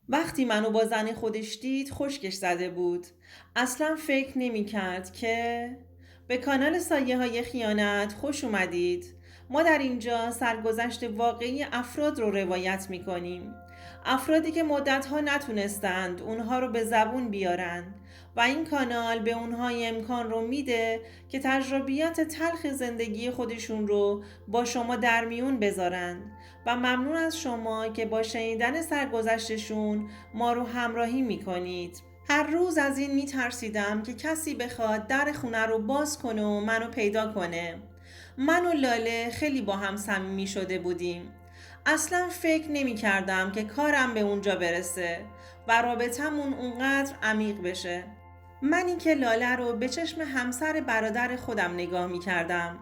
وقتی منو با زن خودش دید خشکش زده بود. اصلا فکر نمی کرد که به کانال سایه های خیانت خوش اومدید. ما در اینجا سرگذشت واقعی افراد رو روایت می کنیم. افرادی که مدتها نتونستند اونها رو به زبون بیارن و این کانال به اونها امکان رو میده که تجربیات تلخ زندگی خودشون رو با شما در میون بذارن و ممنون از شما که با شنیدن سرگذشتشون ما رو همراهی میکنید. هر روز از این میترسیدم که کسی بخواد در خونه رو باز کنه و منو پیدا کنه. من و لاله خیلی با هم صمیمی شده بودیم. اصلا فکر نمی کردم که کارم به اونجا برسه و رابطمون اونقدر عمیق بشه. منی که لاله رو به چشم همسر برادر خودم نگاه می کردم.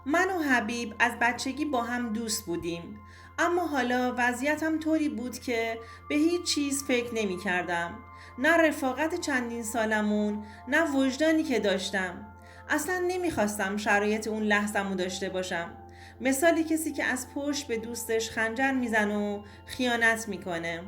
من و حبیب از بچگی با هم دوست بودیم، اما حالا وضعیتم طوری بود که به هیچ چیز فکر نمی کردم. نه رفاقت چندین سالمون، نه وجدانی که داشتم. اصلا نمیخواستم شرایط اون لحظمو داشته باشم. مثالی کسی که از پشت به دوستش خنجر میزنه و خیانت میکنه.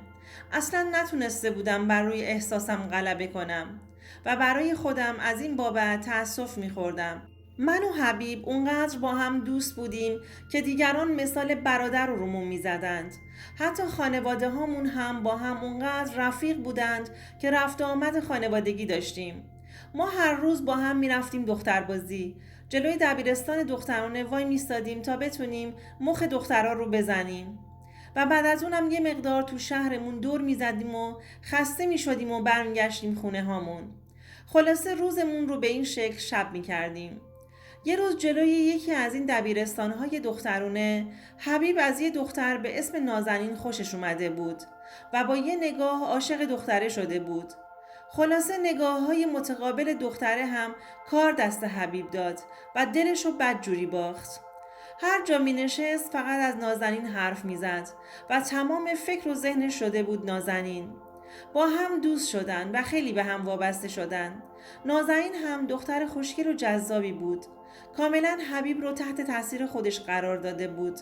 اصلا نتونسته بودم بر روی احساسم غلبه کنم و برای خودم از این بابت تأسف میخوردم. من و حبیب اونقدر با هم دوست بودیم که دیگران مثال برادر رو رومون میزدند. حتی خانواده هامون هم با هم اونقدر رفیق بودند که رفت و آمد خانوادگی داشتیم. ما هر روز با هم میرفتیم دختربازی. جلوی دبیرستان دخترانه وای میستادیم تا بتونیم مخ دخترها رو بزنیم. و بعد از اونم یه مقدار تو شهرمون دور میزدیم و خسته میشدیم و برمیگشتیم خونه هامون. خلاصه روزمون رو به این شکل شب میکردیم. یه روز جلوی یکی از این دبیرستان‌های دخترونه حبیب از یه دختر به اسم نازنین خوشش اومده بود و با یه نگاه عاشق دختره شده بود. خلاصه نگاه‌های متقابل دختره هم کار دست حبیب داد و دلشو بدجوری باخت. هر جا می نشست فقط از نازنین حرف می زد و تمام فکر و ذهنش شده بود نازنین. با هم دوست شدن و خیلی به هم وابسته شدن. نازنین هم دختر خوشگل و جذابی بود. کاملا حبیب رو تحت تاثیر خودش قرار داده بود.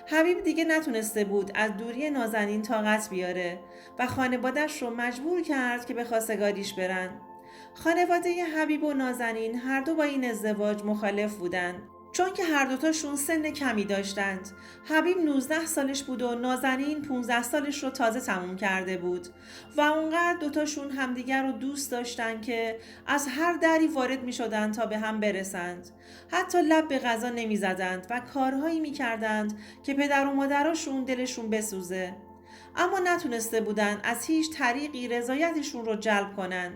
حبیب دیگه نتونسته بود از دوری نازنین طاقت بیاره و خانوادش رو مجبور کرد که به خواستگاریش برن. خانواده حبیب و نازنین هر دو با این ازدواج مخالف بودند، چون که هر دوتاشون سن کمی داشتند. حبیب 19 سالش بود و نازنین 15 سالش رو تازه تموم کرده بود و اونقدر دوتاشون همدیگر رو دوست داشتن که از هر دری وارد می شدن تا به هم برسند. حتی لب به غذا نمی زدند و کارهایی می کردند که پدر و مادراشون دلشون بسوزه. اما نتونسته بودن از هیچ طریقی رضایتشون رو جلب کنن.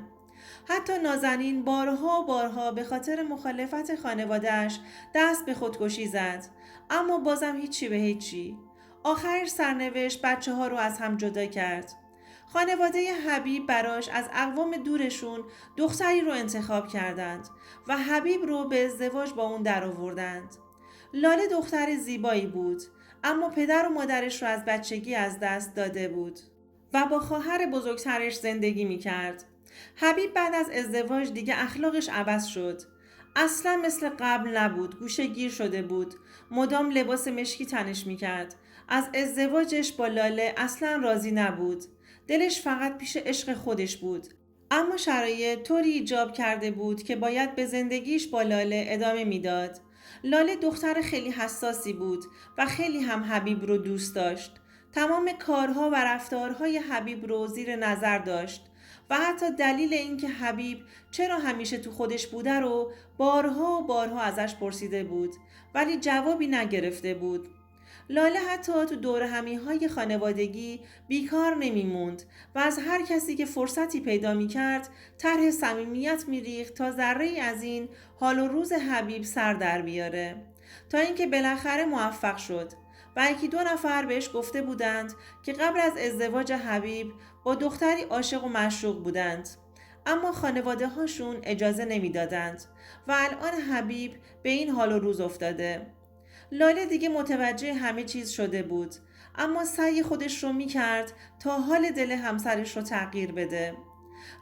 حتی نازنین بارها و بارها به خاطر مخالفت خانواده‌اش دست به خودکشی زد، اما بازم هیچی به هیچی. آخرش سرنوشت بچه ها رو از هم جدا کرد. خانواده حبیب براش از اقوام دورشون دختری رو انتخاب کردند و حبیب رو به ازدواج با اون در آوردند. لاله دختر زیبایی بود، اما پدر و مادرش رو از بچگی از دست داده بود و با خواهر بزرگترش زندگی می کرد. حبیب بعد از ازدواج دیگه اخلاقش عوض شد. اصلا مثل قبل نبود، گوشه گیر شده بود، مدام لباس مشکی تنش می کرد. از ازدواجش با لاله اصلا راضی نبود. دلش فقط پیش عشق خودش بود. اما شرایط طوری ایجاب کرده بود که باید به زندگیش با لاله ادامه میداد. لاله دختر خیلی حساسی بود و خیلی هم حبیب رو دوست داشت. تمام کارها و رفتارهای حبیب رو زیر نظر داشت و حتی دلیل اینکه حبیب چرا همیشه تو خودش بوده رو بارها و بارها ازش پرسیده بود، ولی جوابی نگرفته بود. لاله حتی تو دور همیهای خانوادگی بیکار نمیموند و از هر کسی که فرصتی پیدا می کرد طرح صمیمیت می ریخت تا ذره از این حال و روز حبیب سر در بیاره، تا اینکه بالاخره موفق شد و یکی دو نفر بهش گفته بودند که قبل از ازدواج حبیب با دختری عاشق و معشوق بودند، اما خانواده هاشون اجازه نمیدادند و الان حبیب به این حال و روز افتاده. لاله دیگه متوجه همه چیز شده بود، اما سعی خودش رو میکرد تا حال دل همسرش رو تغییر بده.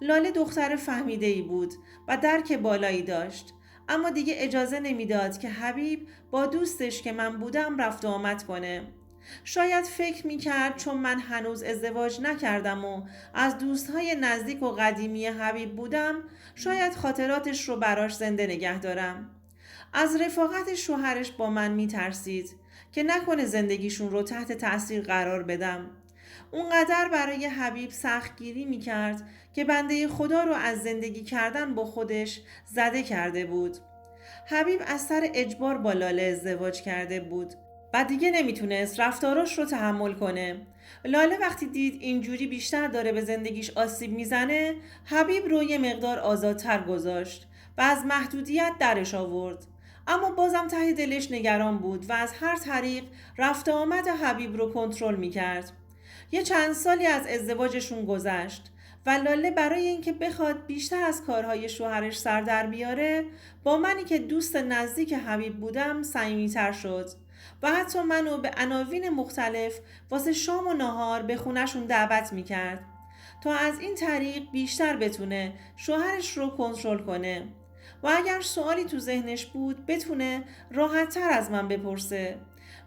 لاله دختر فهمیده‌ای بود و درک بالایی داشت، اما دیگه اجازه نمیداد که حبیب با دوستش که من بودم رفت و آمد کنه. شاید فکر میکرد چون من هنوز ازدواج نکردم و از دوستهای نزدیک و قدیمی حبیب بودم، شاید خاطراتش رو براش زنده نگه دارم. از رفاقت شوهرش با من میترسید که نکنه زندگیشون رو تحت تأثیر قرار بدم. اونقدر برای حبیب سختگیری میکرد که بنده خدا رو از زندگی کردن با خودش زده کرده بود. حبیب از سر اجبار با لاله ازدواج کرده بود و دیگه نمیتونست رفتاراش رو تحمل کنه. لاله وقتی دید اینجوری بیشتر داره به زندگیش آسیب میزنه، حبیب رو یه مقدار آزادتر گذاشت و از محدودیت درش آورد. اما بازم ته دلش نگران بود و از هر طریق رفت و آمد حبیب رو کنترل میکرد. یه چند سالی از ازدواجشون گذشت و لاله برای اینکه بخواد بیشتر از کارهای شوهرش سر در بیاره، با منی که دوست نزدیک حبیب بودم صمیمیتر شد و حتی منو به عناوین مختلف واسه شام و نهار به خونشون دعوت میکرد تا از این طریق بیشتر بتونه شوهرش رو کنترل کنه و اگر سوالی تو ذهنش بود بتونه راحت‌تر از من بپرسه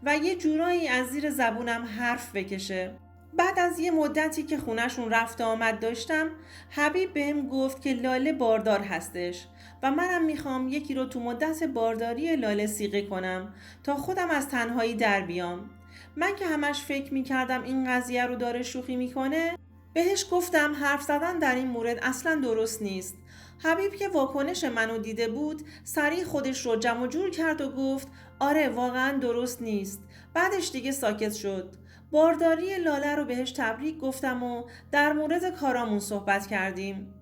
و یه جورایی از زیر زبونم حرف بکشه. بعد از یه مدتی که خونه‌شون رفت و آمد داشتم، حبیب بهم گفت که لاله باردار هستش و منم میخوام یکی رو تو مدت بارداری لاله صیغه کنم تا خودم از تنهایی در بیام. من که همش فکر میکردم این قضیه رو داره شوخی میکنه، بهش گفتم حرف زدن در این مورد اصلا درست نیست. حبیب که واکنش منو دیده بود، سریع خودش رو جمع جور کرد و گفت آره واقعا درست نیست. بعدش دیگه ساکت شد. بارداری لاله رو بهش تبریک گفتم و در مورد کارامون صحبت کردیم.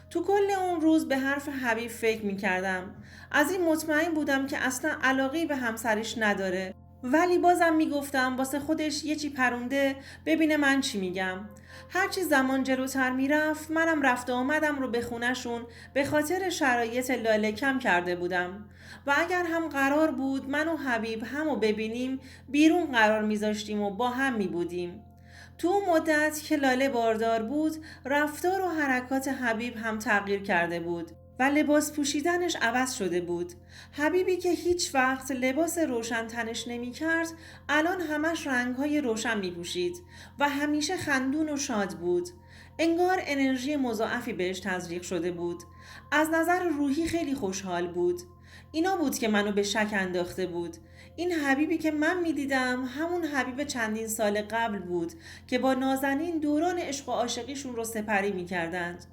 تو کل اون روز به حرف حبیب فکر می کردم. از این مطمئن بودم که اصلا علاقه‌ای به همسرش نداره. ولی بازم می گفتم واسه خودش یه چی پرونده ببینه من چی میگم. هرچی زمان جلوتر می رفت منم رفت و آمدم رو به خونشون به خاطر شرایط لاله کم کرده بودم و اگر هم قرار بود من و حبیب همو ببینیم بیرون قرار می زاشتیم و با هم می بودیم. تو اون مدت که لاله باردار بود رفتار و حرکات حبیب هم تغییر کرده بود و لباس پوشیدنش عوض شده بود. حبیبی که هیچ وقت لباس روشن تنش نمی کرد الان همش رنگهای روشن می پوشید و همیشه خندون و شاد بود. انگار انرژی مضاعفی بهش تزریق شده بود. از نظر روحی خیلی خوشحال بود. اینا بود که منو به شک انداخته بود. این حبیبی که من میدیدم همون حبیب چندین سال قبل بود که با نازنین دوران عشق و عاشقیشون رو سپری میکردند.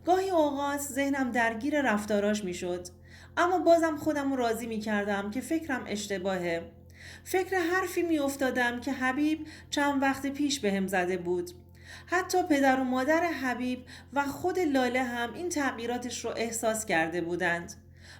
گاهی اوقات ذهنم درگیر رفتاراش میشد، اما بازم خودم رو راضی میکردم که فکرم اشتباهه. فکر حرفی میافتادم که حبیب چند وقت پیش بهم زده بود. حتی پدر و مادر حبیب و خود لاله هم این تغییراتش رو احساس کرده بودند.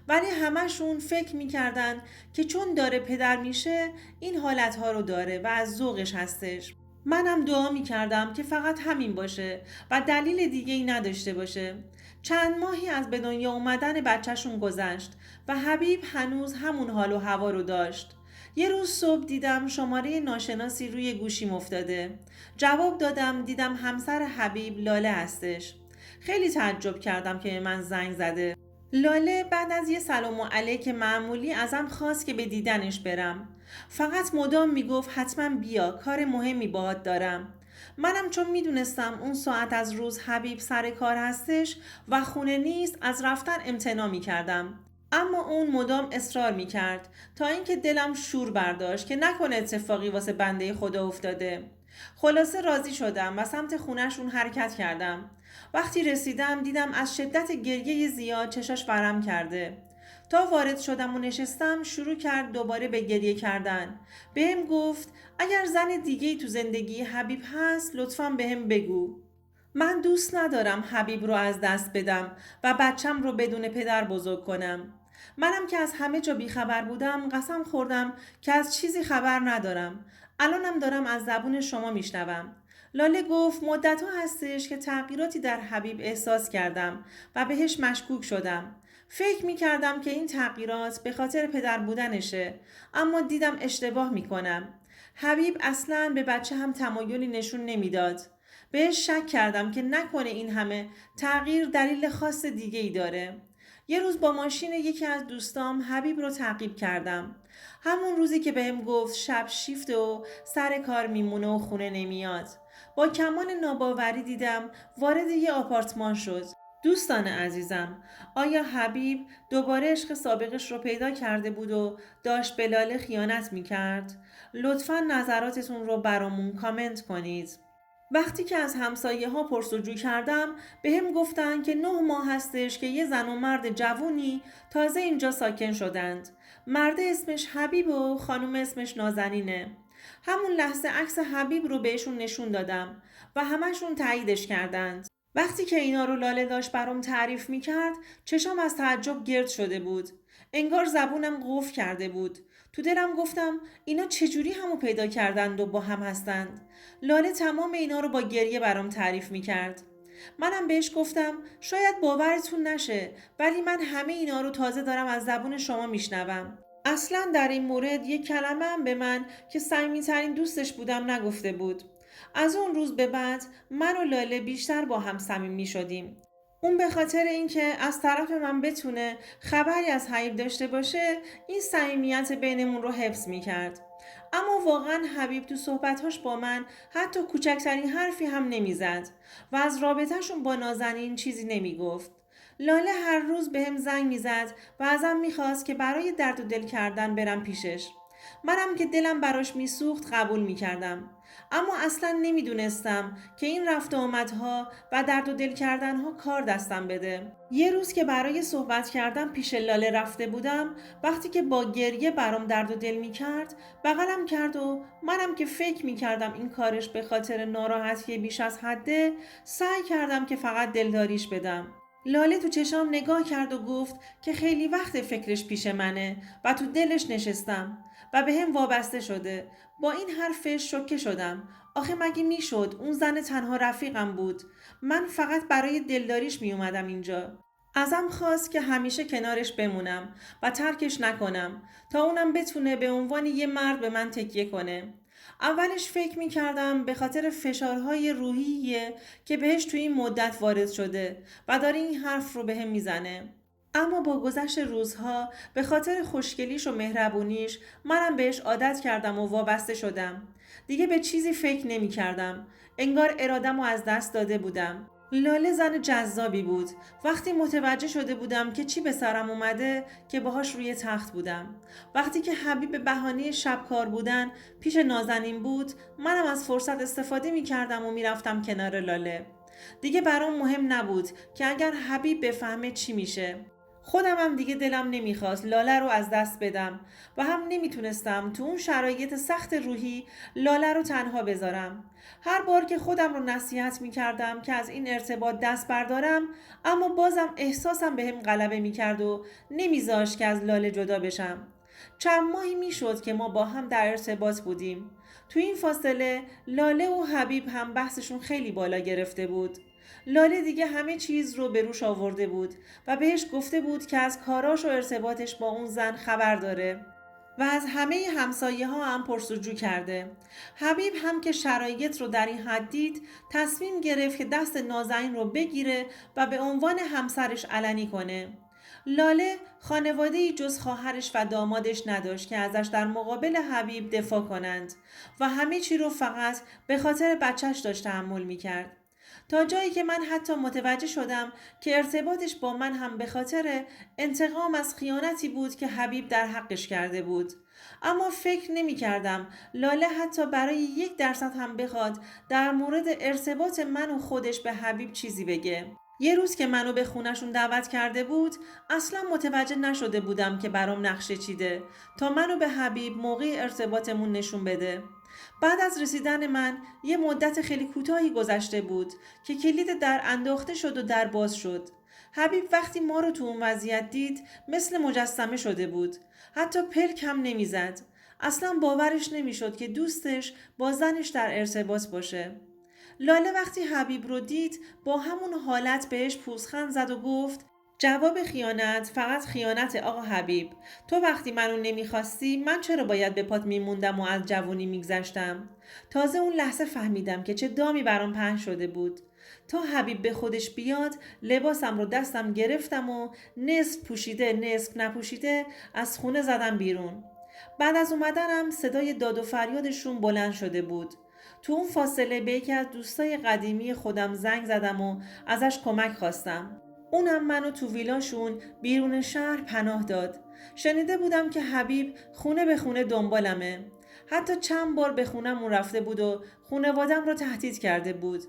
ولی همشون فکر میکردن که چون داره پدر میشه این حالتها رو داره و از ذوقش هستش. منم دعا میکردم که فقط همین باشه و دلیل دیگه ای نداشته باشه. چند ماهی از به دنیا اومدن بچهشون گذشت و حبیب هنوز همون حال و هوا رو داشت. یه روز صبح دیدم شماره ناشناسی روی گوشیم افتاده. جواب دادم، دیدم همسر حبیب لاله هستش. خیلی تعجب کردم که به من زنگ زده. لاله بعد از یه سلام علیک معمولی ازم خواست که به دیدنش برم. فقط مدام میگفت حتما بیا، کار مهمی باهات دارم. منم چون میدونستم اون ساعت از روز حبیب سر کار هستش و خونه نیست از رفتن امتناع میکردم. اما اون مدام اصرار میکرد تا اینکه دلم شور برداشت که نکنه اتفاقی واسه بنده خدا افتاده. خلاصه راضی شدم و سمت خونهشون حرکت کردم. وقتی رسیدم دیدم از شدت گریه زیاد چشاش ورم کرده. تا وارد شدم و نشستم شروع کرد دوباره به گریه کردن. بهم گفت اگر زن دیگه‌ای تو زندگی حبیب هست لطفاً بهم بگو. من دوست ندارم حبیب رو از دست بدم و بچم رو بدون پدر بزرگ کنم. منم که از همه جا بیخبر بودم قسم خوردم که از چیزی خبر ندارم. الانم دارم از زبون شما میشنوم. لاله گفت مدت‌ها هستش که تغییراتی در حبیب احساس کردم و بهش مشکوک شدم. فکر می‌کردم که این تغییرات به خاطر پدر بودنشه، اما دیدم اشتباه می‌کنم. حبیب اصلاً به بچه هم تمایلی نشون نمیداد. بهش شک کردم که نکنه این همه تغییر دلیل خاص دیگه ای داره. یه روز با ماشین یکی از دوستام حبیب رو تعقیب کردم. همون روزی که بهم گفت شب شیفت و سر کار میمونه و خونه نمیاد. با کمال ناباوری دیدم وارد یه آپارتمان شد. دوستان عزیزم، آیا حبیب دوباره عشق سابقش رو پیدا کرده بود و داشت به لاله خیانت میکرد؟ لطفاً نظراتتون رو برامون کامنت کنید. وقتی که از همسایه ها پرسجو کردم به هم گفتن که 9 ماه هستش که یه زن و مرد جوونی تازه اینجا ساکن شدند. مرد اسمش حبیب و خانم اسمش نازنینه. همون لحظه عکس حبیب رو بهشون نشون دادم و همشون تاییدش کردند. وقتی که اینا رو لاله داشت برام تعریف میکرد چشام از تعجب گرد شده بود. انگار زبونم قفل کرده بود. تو دلم گفتم اینا چجوری همو پیدا کردند و با هم هستند. لاله تمام اینا رو با گریه برام تعریف میکرد. منم بهش گفتم شاید باورتون نشه ولی من همه اینا رو تازه دارم از زبون شما میشنوم. اصلا در این مورد یک کلمه هم به من که صمیمی‌ترین دوستش بودم نگفته بود. از اون روز به بعد من و لاله بیشتر با هم صمیمی شدیم. اون به خاطر اینکه از طرف من بتونه خبری از حبیب داشته باشه این صمیمیت بینمون رو حفظ میکرد. اما واقعا حبیب تو صحبتاش با من حتی کوچکترین حرفی هم نمیزد و از رابطهشون با نازنین چیزی نمیگفت. لاله هر روز به هم زنگ میزد و ازم میخواست که برای درد و دل کردن برم پیشش. منم که دلم براش میسوخت قبول میکردم. اما اصلا نمیدونستم که این رفت و آمدها و درد و دل کردنها کار دستم بده. یه روز که برای صحبت کردن پیش لاله رفته بودم، وقتی که با گریه برام درد و دل میکرد بغلم کرد و منم که فکر میکردم این کارش به خاطر ناراحتی بیش از حده سعی کردم که فقط دلداریش بدم. لاله تو چشام نگاه کرد و گفت که خیلی وقت فکرش پیش منه و تو دلش نشستم و به هم وابسته شده. با این حرفش شوکه شدم. آخه مگه میشد اون زن تنها رفیقم بود. من فقط برای دلداریش می اومدم اینجا. ازم خواست که همیشه کنارش بمونم و ترکش نکنم تا اونم بتونه به عنوان یه مرد به من تکیه کنه. اولش فکر می کردم به خاطر فشارهای روحیه که بهش توی این مدت وارد شده و داره این حرف رو بهم میزنه. اما با گذشت روزها به خاطر خوشگلیش و مهربونیش منم بهش عادت کردم و وابسته شدم. دیگه به چیزی فکر نمی کردم. انگار ارادم رو از دست داده بودم. لاله زن جذابی بود. وقتی متوجه شده بودم که چی به سرم اومده که باهاش روی تخت بودم. وقتی که حبیب به بهانه شب کار بودن پیش نازنین بود منم از فرصت استفاده می کردم و می رفتم کنار لاله. دیگه برام مهم نبود که اگر حبیب بفهمه چی میشه. خودم هم دیگه دلم نمیخواست لاله رو از دست بدم و هم نمیتونستم تو اون شرایط سخت روحی لاله رو تنها بذارم. هر بار که خودم رو نصیحت میکردم که از این ارتباط دست بردارم اما بازم احساسم بهم غلبه میکرد و نمیذاشت که از لاله جدا بشم. چند ماهی میشد که ما با هم در ارتباط بودیم. تو این فاصله لاله و حبیب هم بحثشون خیلی بالا گرفته بود. لاله دیگه همه چیز رو به روش آورده بود و بهش گفته بود که از کاراش و ارتباطش با اون زن خبر داره و از همه همسایه ها هم پرسجو کرده. حبیب هم که شرایط رو در این حد دید تصمیم گرفت که دست نازنین رو بگیره و به عنوان همسرش علنی کنه. لاله خانواده‌ای جز خواهرش و دامادش نداشت که ازش در مقابل حبیب دفاع کنند و همه چی رو فقط به خاطر بچهش داشت تحمل می‌کرد. تا جایی که من حتی متوجه شدم که ارتباطش با من هم به خاطر انتقام از خیانتی بود که حبیب در حقش کرده بود. اما فکر نمی کردم لاله حتی برای 1% هم بخواد در مورد ارتباط من و خودش به حبیب چیزی بگه. یه روز که منو به خونشون دعوت کرده بود اصلا متوجه نشده بودم که برام نقشه چیده تا منو به حبیب موقع ارتباطمون نشون بده. بعد از رسیدن من یه مدت خیلی کوتاهی گذشته بود که کلید در انداخته شد و در باز شد. حبیب وقتی ما رو تو اون وضعیت دید مثل مجسمه شده بود. حتی پلک هم نمیزد. اصلا باورش نمیشد که دوستش با زنش در ارتباط باشه. لاله وقتی حبیب رو دید با همون حالت بهش پوزخند زد و گفت جواب خیانت فقط خیانت آقا حبیب. تو وقتی منو نمیخواستی من چرا باید به پات میموندم و از جوونی میگذشتم. تازه اون لحظه فهمیدم که چه دامی برام پهن شده بود. تا حبیب به خودش بیاد لباسم رو دستم گرفتم و نصف پوشیده نصف نپوشیده از خونه زدم بیرون. بعد از اومدنم صدای داد و فریادشون بلند شده بود. تو اون فاصله به یکی از دوستای قدیمی خودم زنگ زدم و ازش کمک خواستم. اونم منو تو ویلاشون بیرون شهر پناه داد. شنیده بودم که حبیب خونه به خونه دنبالمه. حتی چند بار به خونمون رفته بود و خونوادم رو تهدید کرده بود.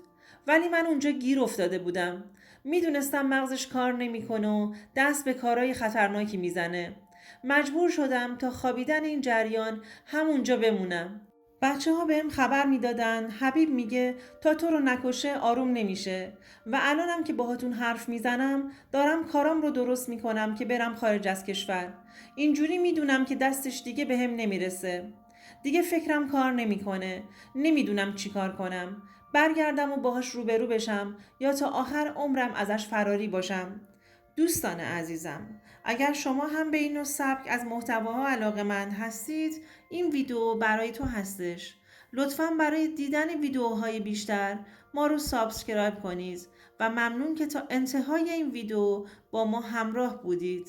ولی من اونجا گیر افتاده بودم. میدونستم مغزش کار نمیکنه و دست به کارهای خطرناکی میزنه. مجبور شدم تا خوابیدن این جریان همونجا بمونم. بچه ها بهم خبر میدادن حبیب میگه تا تو رو نکشه آروم نمیشه و الانم که باهاتون حرف میزنم دارم کارام رو درست میکنم که برم خارج از کشور. اینجوری میدونم که دستش دیگه بهم نمیرسه. دیگه فکرم کار نمیکنه. نمیدونم چی کار کنم. برگردم و باهاش روبرو بشم یا تا آخر عمرم ازش فراری باشم. دوستان عزیزم، اگر شما هم به این نوع سبک از محتواها علاقه‌مند هستید، این ویدیو برای تو هستش. لطفاً برای دیدن ویدیوهای بیشتر ما رو سابسکرایب کنید و ممنون که تا انتهای این ویدیو با ما همراه بودید.